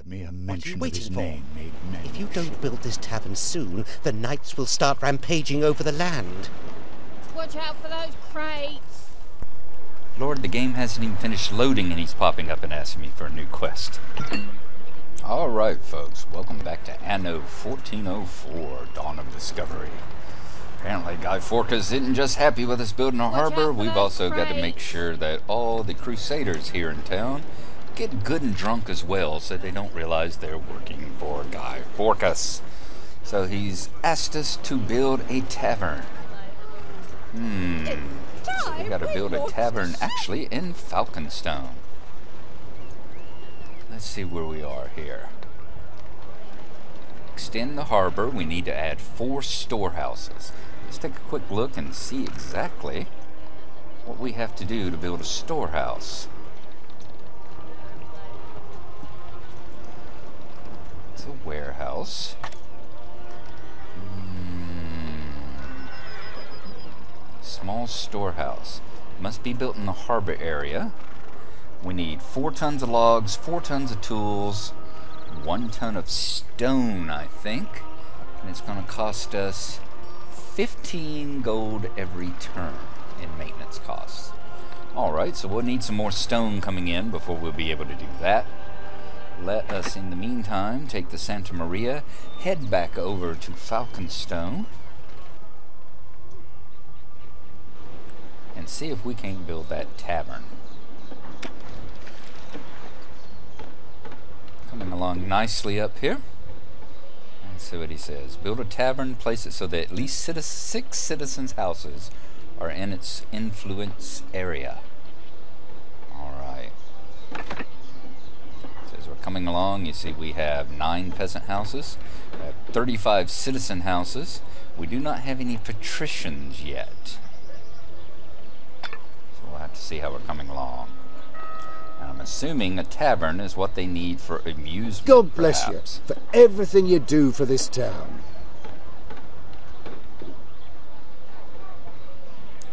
The mere mention What are you of his waiting for? name made men. If you don't build this tavern soon, the knights will start rampaging over the land. Watch out for those crates. Lord, the game hasn't even finished loading and he's popping up and asking me for a new quest. Alright folks, welcome back to ANNO 1404, Dawn of Discovery. Apparently Guy Forcas isn't just happy with us building a harbor, we've also got to make sure that all the crusaders here in town get good and drunk as well so they don't realize they're working for Guy Forcas. So he's asked us to build a tavern. So we gotta build a tavern actually in Falconstone. Let's see where we are here. Extend the harbor. We need to add 4 storehouses. Let's take a quick look and see exactly what we have to do to build a storehouse. It's a warehouse. Small storehouse. Must be built in the harbor area. We need 4 tons of logs, 4 tons of tools, 1 ton of stone, I think. And it's going to cost us 15 gold every turn in maintenance costs. Alright, so we'll need some more stone coming in before we'll be able to do that. Let us, in the meantime, take the Santa Maria, head back over to Falconstone, and see if we can build that tavern. Coming along nicely up here. Let's see what he says. Build a tavern, place it so that at least 6 citizens' houses are in its influence area. Alright. As we're coming along, you see we have 9 peasant houses, we have 35 citizen houses. We do not have any patricians yet. We'll have to see how we're coming along. And I'm assuming a tavern is what they need for amusement. God bless perhaps. you for everything you do for this town.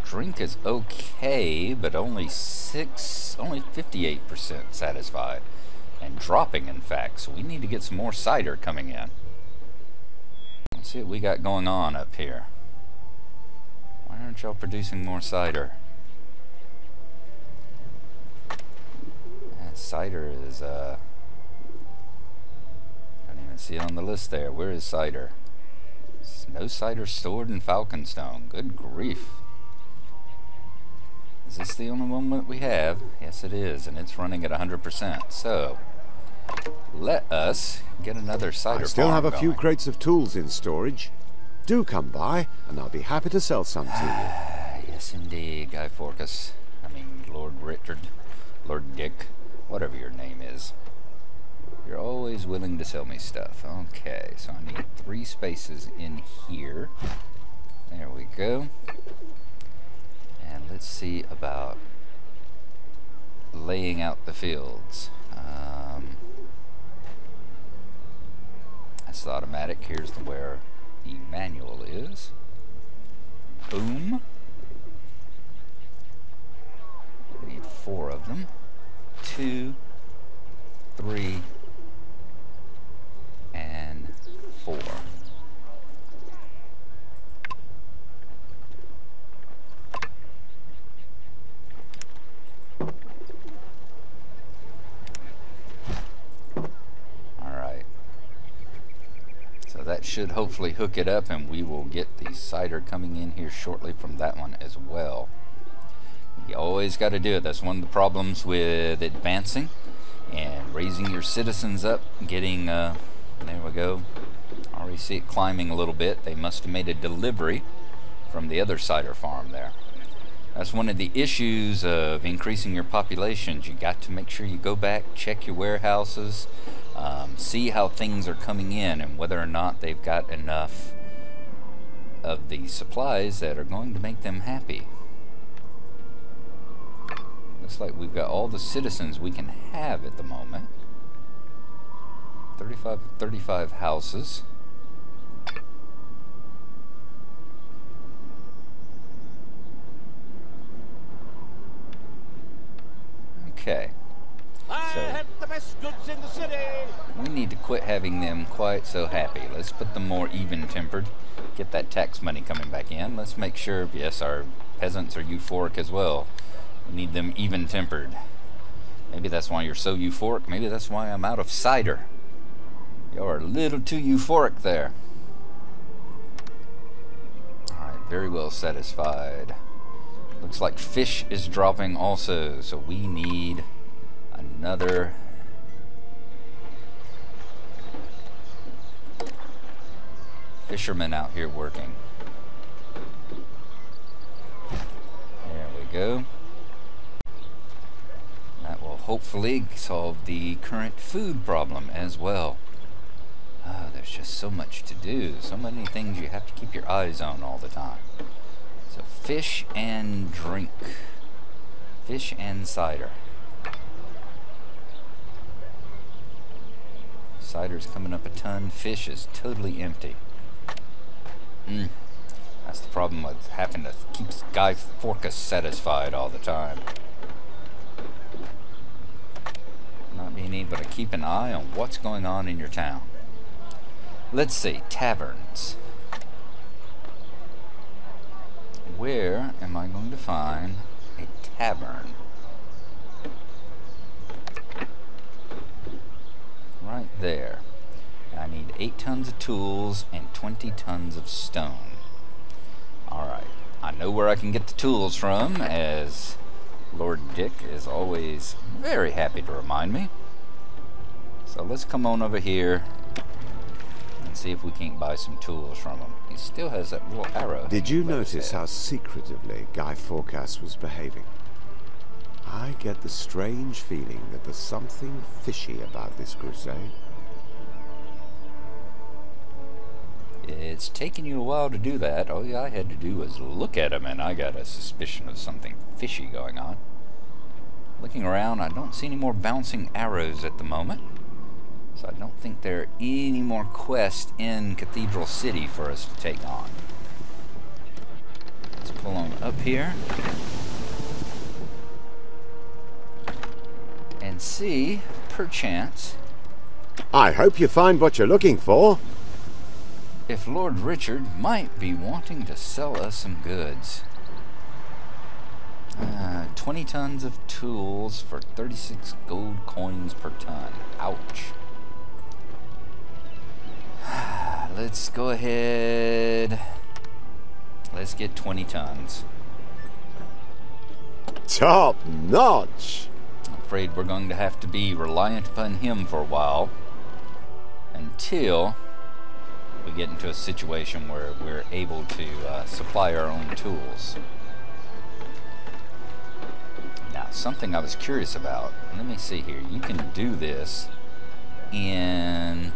Drink is okay, but only 58% satisfied. And dropping, in fact, so we need to get some more cider coming in. Let's see what we got going on up here. Why aren't y'all producing more cider? Cider is, I don't even see it on the list there. Where is cider? There's no cider stored in Falconstone. Good grief. Is this the only one that we have? Yes, it is, and it's running at 100%. So, let us get another cider farm I still have a few going. crates of tools in storage. Do come by, and I'll be happy to sell some to you. Yes, indeed, Guy Forcas. I mean, Lord Richard, Lord Dick. Whatever your name is. You're always willing to sell me stuff. Okay, so I need 3 spaces in here. There we go. And let's see about laying out the fields. That's the automatic. Here's where the manual is. Boom. We need 4 of them. 2, 3, and 4. Alright. So that should hopefully hook it up, and we will get the cider coming in here shortly from that one as well. You always got to do it. That's one of the problems with advancing and raising your citizens up, getting, there we go. Already see it climbing a little bit. They must have made a delivery from the other cider farm there. That's one of the issues of increasing your populations. You got to make sure you go back, check your warehouses, see how things are coming in and whether or not they've got enough of the supplies that are going to make them happy. Looks like we've got all the citizens we can have at the moment. 35 houses. Okay. I So had the best goods in the city. We need to quit having them quite so happy. Let's put them more even-tempered. Get that tax money coming back in. Let's make sure, yes, our peasants are euphoric as well. We need them even-tempered. Maybe that's why you're so euphoric. Maybe that's why I'm out of cider. You're a little too euphoric there. Alright, very well satisfied. Looks like fish is dropping also, so we need another fisherman out here working. There we go. That will hopefully solve the current food problem as well. There's just so much to do, so many things you have to keep your eyes on all the time. So fish and drink. Fish and cider. Cider's coming up a ton. Fish is totally empty. That's the problem with having to keep Guy Forcas satisfied all the time. Not being able to keep an eye on what's going on in your town. Let's see, taverns. Where am I going to find a tavern? Right there. I need 8 tons of tools and 20 tons of stone. Alright, I know where I can get the tools from, as Lord Dick is always very happy to remind me. So let's come on over here and see if we can't buy some tools from him. He still has that little arrow. Did you notice how secretively Guy Forcas was behaving? I get the strange feeling that there's something fishy about this crusade. It's taken you a while to do that. All I had to do was look at him and I got a suspicion of something fishy going on. Looking around, I don't see any more bouncing arrows at the moment. So I don't think there are any more quests in Cathedral City for us to take on. Let's pull on up here and see, perchance, I hope you find what you're looking for. if Lord Richard might be wanting to sell us some goods. 20 tons of tools for 36 gold coins per ton. Ouch. Let's go ahead. Let's get 20 tons. Top notch. I'm afraid we're going to have to be reliant upon him for a while until we get into a situation where we're able to supply our own tools. Now, something I was curious about. Let me see here. You can do this in...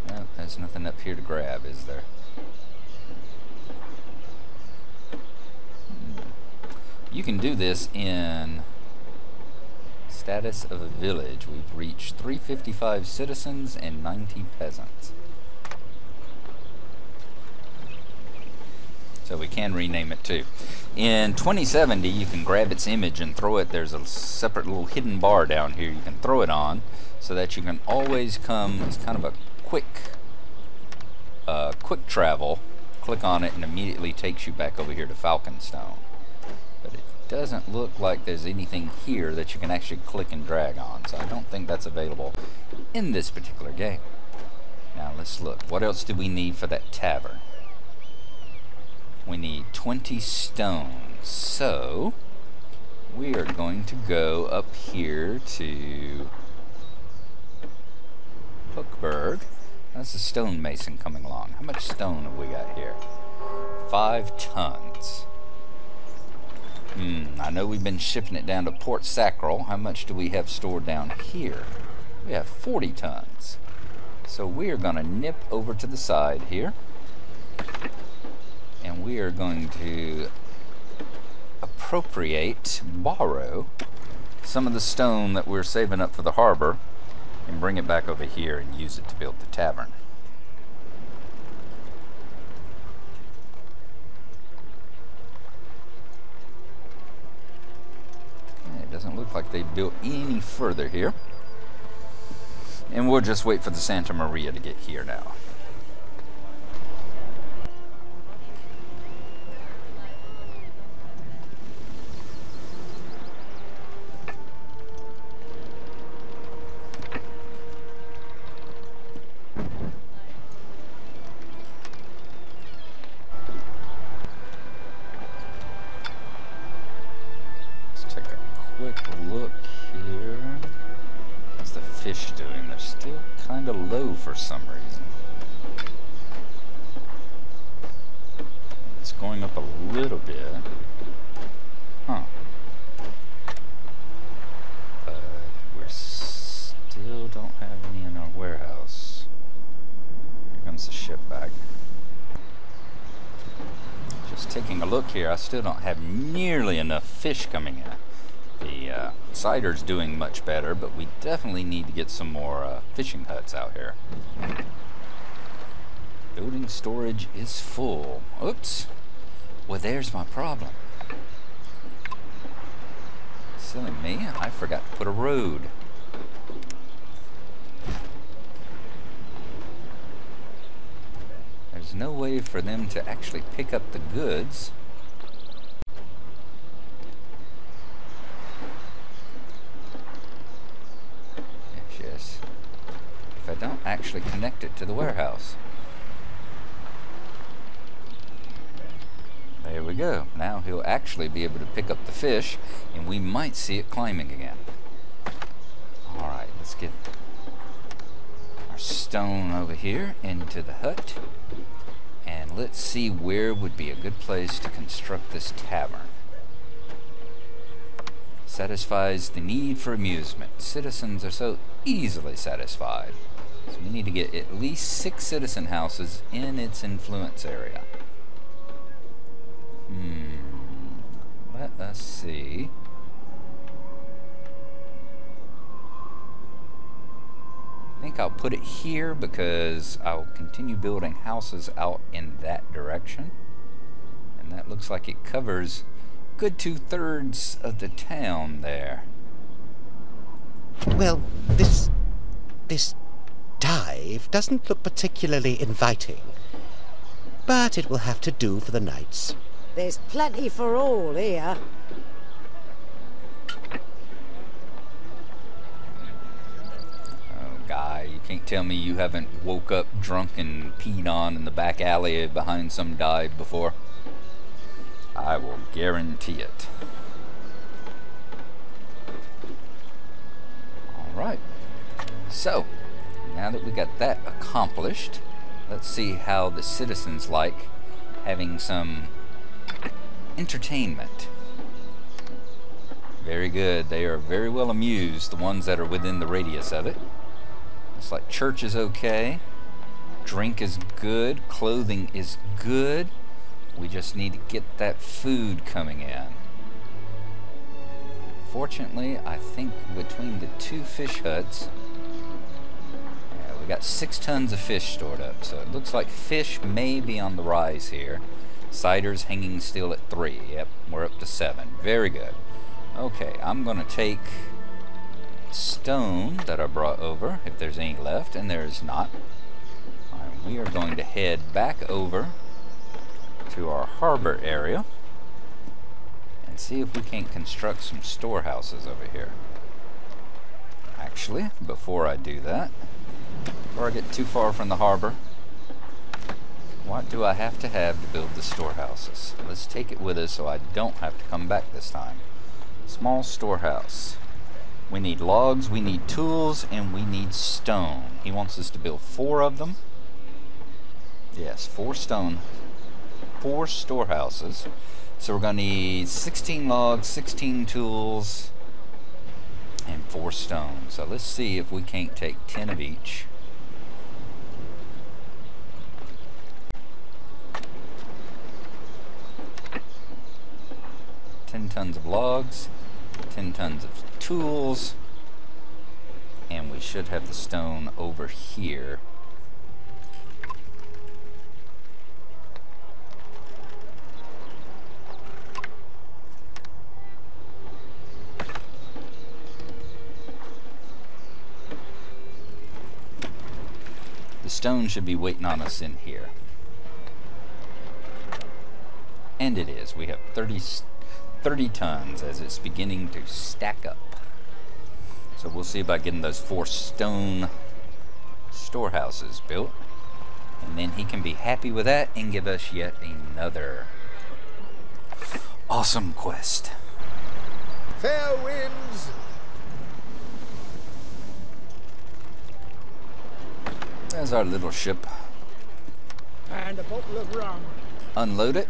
Well, there's nothing up here to grab, is there? You can do this in status of a village. We've reached 355 citizens and 90 peasants. So we can rename it too. In 2070, you can grab its image and throw it. There's a separate little hidden bar down here. You can throw it on so that you can always come. It's kind of a quick travel. Click on it and immediately takes you back over here to Falconstone. But it doesn't look like there's anything here that you can actually click and drag on. So I don't think that's available in this particular game. Now let's look. What else do we need for that tavern? We need 20 stone. So we are going to go up here to Hookburg. That's the stonemason coming along. How much stone have we got here? 5 tons. I know we've been shipping it down to Port Sacral. How much do we have stored down here? We have 40 tons. So we are going to nip over to the side here. And we are going to borrow some of the stone that we're saving up for the harbor and bring it back over here and use it to build the tavern. look like they built any further here. And we'll just wait for the Santa Maria to get here now. For some reason. It's going up a little bit. Huh. But we still don't have any in our warehouse. Here comes the ship back. Just taking a look here, I still don't have nearly enough fish coming in. The cider's doing much better, but we definitely need to get some more fishing huts out here. Building storage is full. Oops. Well, there's my problem. Silly me, I forgot to put a road. There's no way for them to actually pick up the goods. If I don't actually connect it to the warehouse. There we go. Now he'll actually be able to pick up the fish, and we might see it climbing again. Alright, let's get our stone over here into the hut, and let's see where would be a good place to construct this tavern. Satisfies the need for amusement. Citizens are so easily satisfied. So we need to get at least 6 citizen houses in its influence area. Let us see. I think I'll put it here because I'll continue building houses out in that direction. And that looks like it covers good 2/3 of the town there. Well, this dive doesn't look particularly inviting, but it will have to do for the nights. There's plenty for all here. Oh, Guy, you can't tell me you haven't woke up drunk and peed on in the back alley behind some dive before. I will guarantee it. Alright, so now that we got that accomplished, let's see how the citizens like having some entertainment. Very good. They are very well amused, the ones that are within the radius of it. It's like church is okay, drink is good, clothing is good. We just need to get that food coming in. Fortunately, I think between the 2 fish huts, we got 6 tons of fish stored up. So it looks like fish may be on the rise here. Cider's hanging still at 3. Yep, we're up to 7. Very good. Okay, I'm going to take stone that I brought over, if there's any left, and there is not. Alright, we are going to head back over to our harbor area and see if we can't construct some storehouses over here. Actually, before I do that, before I get too far from the harbor, what do I have to build the storehouses? Let's take it with us so I don't have to come back this time. Small storehouse. We need logs, we need tools, and we need stone. He wants us to build 4 of them. Yes, 4 stone, 4 storehouses. So we're going to need 16 logs, 16 tools, and 4 stone. So let's see if we can't take 10 of each. Tons of logs, 10 tons of tools, and we should have the stone over here. stone should be waiting on us in here. And it is. We have 30 tons as it's beginning to stack up. So we'll see about getting those 4 stone storehouses built. And then he can be happy with that and give us yet another awesome quest. Fair winds! There's our little ship. And a bottle of rum. Unload it.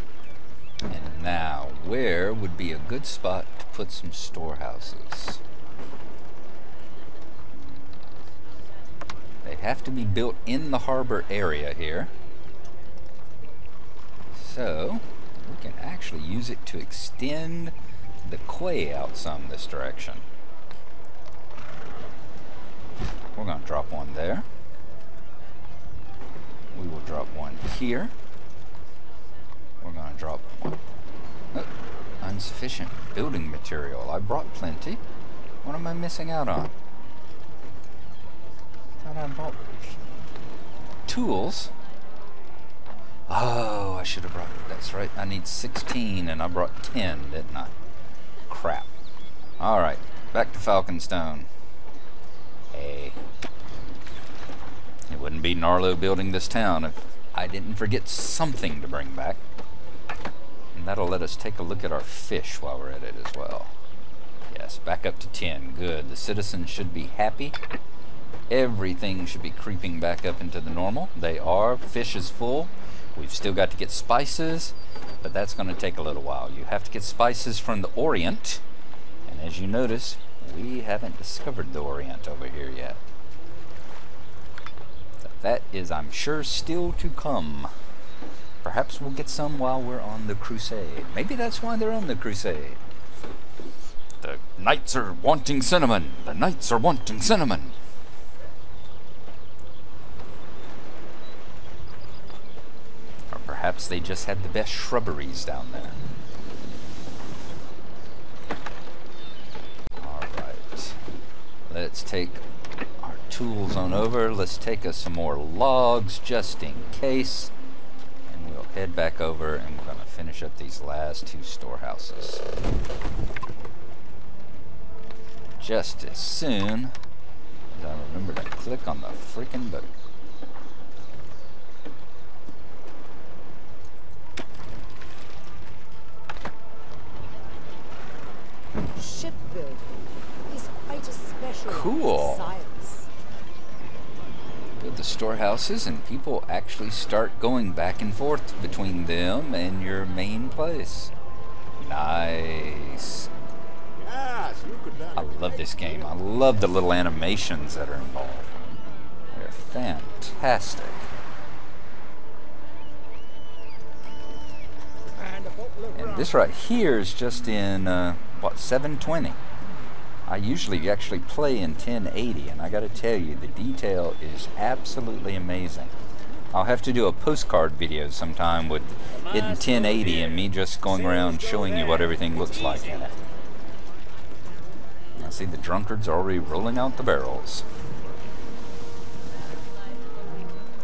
And now, where would be a good spot to put some storehouses? They have to be built in the harbor area here. So, we can actually use it to extend the quay out some this direction. We're going to drop one there. We will drop one here. We're going to drop one. Oh, insufficient building material. I brought plenty. What am I missing out on? Thought I bought tools. Oh, I should have brought it. That's right. I need 16 and I brought 10, didn't I? Crap. Alright, back to Falconstone. Hey. It wouldn't be Gnarlo building this town if I didn't forget something to bring back. And that'll let us take a look at our fish while we're at it as well. Yes, back up to 10. Good. The citizens should be happy. Everything should be creeping back up into the normal. They are. Fish is full. We've still got to get spices, but that's going to take a little while. You have to get spices from the Orient. And as you notice, we haven't discovered the Orient over here yet. That is, I'm sure, still to come. Perhaps we'll get some while we're on the crusade. Maybe that's why they're on the crusade. The knights are wanting cinnamon. The knights are wanting cinnamon. Or perhaps they just had the best shrubberies down there. Alright. Let's take our tools on over. Let's take us some more logs just in case. And we'll head back over and we're going to finish up these last 2 storehouses. Just as soon as I remember to click on the freaking button. Shipbuilding is quite a special Cool. science. Build the storehouses and people actually start going back and forth between them and your main place. Nice. Yes, you could learn. I love this game. I love the little animations that are involved. They're fantastic. And a bottle of rum. And this right here is just in, what, 720. I usually actually play in 1080, and I gotta tell you, the detail is absolutely amazing. I'll have to do a postcard video sometime with it in 1080 and me just going around showing you what everything looks like in it. I see the drunkards already rolling out the barrels.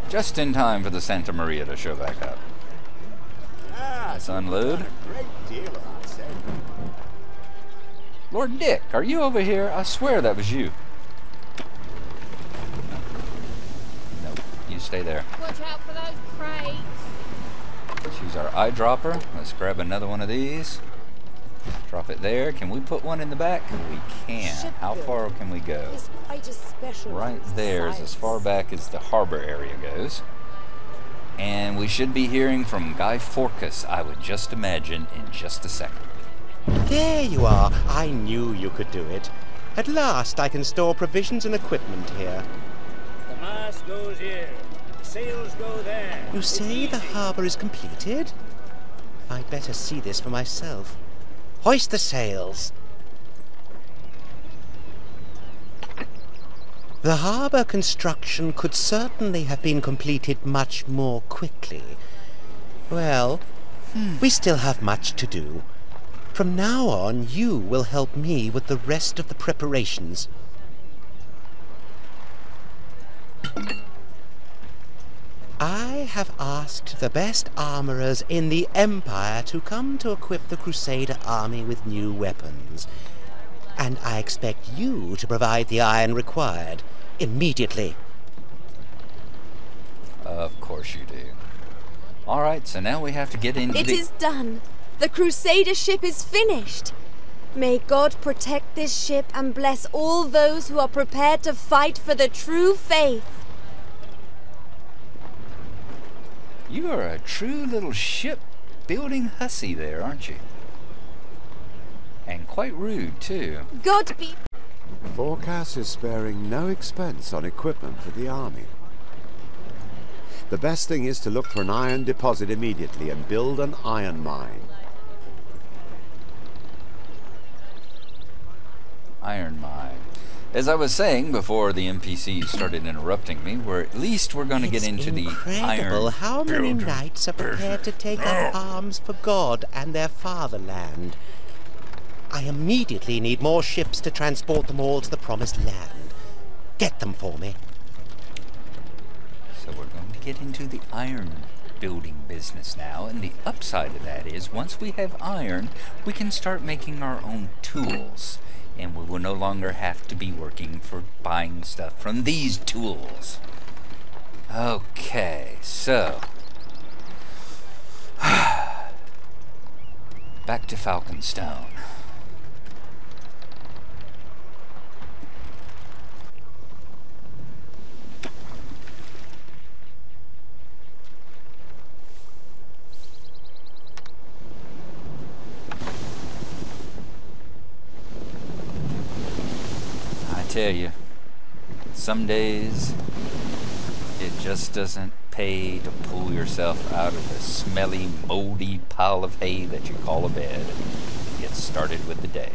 Just in time for the Santa Maria to show back up. Let's unload. Great deal of that said. Lord Dick, are you over here? I swear that was you. Nope, you stay there. Watch out for those crates. Let's use our eyedropper. Let's grab another one of these. Drop it there. Can we put one in the back? We can. How far can we go? Is quite a special Right there is as far science. back as the harbor area goes. And we should be hearing from Guy Forcas, I would just imagine, in just a second. There you are. I knew you could do it. At last I can store provisions and equipment here. The mast goes here. The sails go there. You It's say the easy. harbour is completed? I'd better see this for myself. Hoist the sails. The harbour construction could certainly have been completed much more quickly. Well, we still have much to do. From now on, you will help me with the rest of the preparations. I have asked the best armorers in the Empire to come to equip the Crusader army with new weapons. And I expect you to provide the iron required immediately. Of course you do. Alright, so now we have to get into It is done. The Crusader ship is finished. May God protect this ship and bless all those who are prepared to fight for the true faith. You are a true little ship-building hussy there, aren't you? And quite rude, too. God be... Forcas is sparing no expense on equipment for the army. The best thing is to look for an iron deposit immediately and build an iron mine. Iron mine. As I was saying before the NPCs started interrupting me, we're going to get into the incredible iron how many building knights are prepared to take up arms for God and their fatherland. I immediately need more ships to transport them all to the promised land. Get them for me. So we're going to get into the iron building business now, and the upside of that is once we have iron, we can start making our own tools, and we will no longer have to be working for buying stuff from these tools. Okay, so back to Falconstone. Tell you, some days it just doesn't pay to pull yourself out of the smelly, moldy pile of hay that you call a bed and get started with the day.